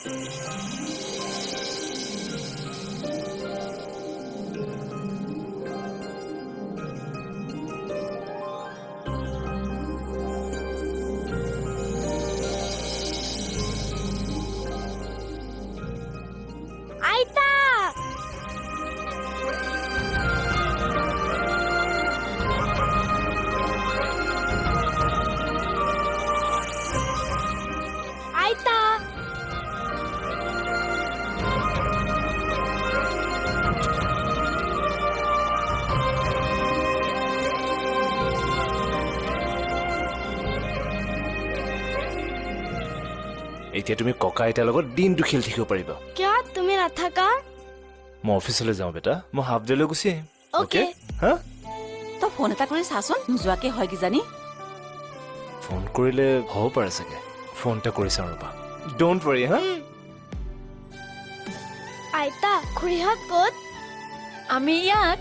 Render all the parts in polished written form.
আইতা আইতা এতিয়া তুমি ককা আইতাৰ লগত দিনটো খেলি থাকিব পাৰিবা কিয় তুমি নাথাকা মই অফিচলৈ যাওঁ বেটা মই হাফ ডেলৈ গুচি আহিম অ'কে হা তই ফোন এটা কৰি চাচোন নোযোৱাকে হয় কিজানি ফোন কৰিলে হ'ব পাৰে চাগে ফোন এটা কৰি চাওঁ ৰ'বা ডোণ্ট ৱৰি হা আইতা খুৰীহঁত ক'ত আমি ইয়াত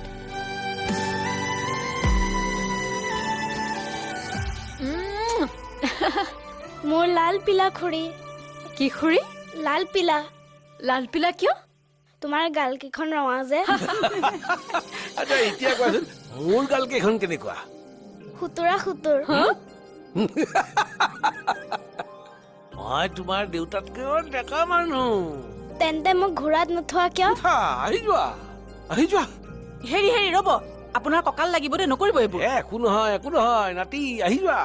মোৰ লাল পিলা খুৰী কি খুৰী লাল পিলা লাল পিলা কিয় তোমাৰ গাল কেইখন ৰঙা যে আচ্ছা এতিয়া কোৱাচোন মোৰ গাল কেইখন কেনেকুৱা সুতুৰা সুতুৰ মই তোমাৰ দেউতাতকৈও ডেকা মানুহ তেন্তে মোক ঘোঁৰাত নোথোৱা কিয় উঠা আহি যোৱা হেৰি ৰ'ব আপোনাৰ কঁকাল লাগিব দে নকৰিব এইবোৰ একো নহয় নাতি আহি যোৱা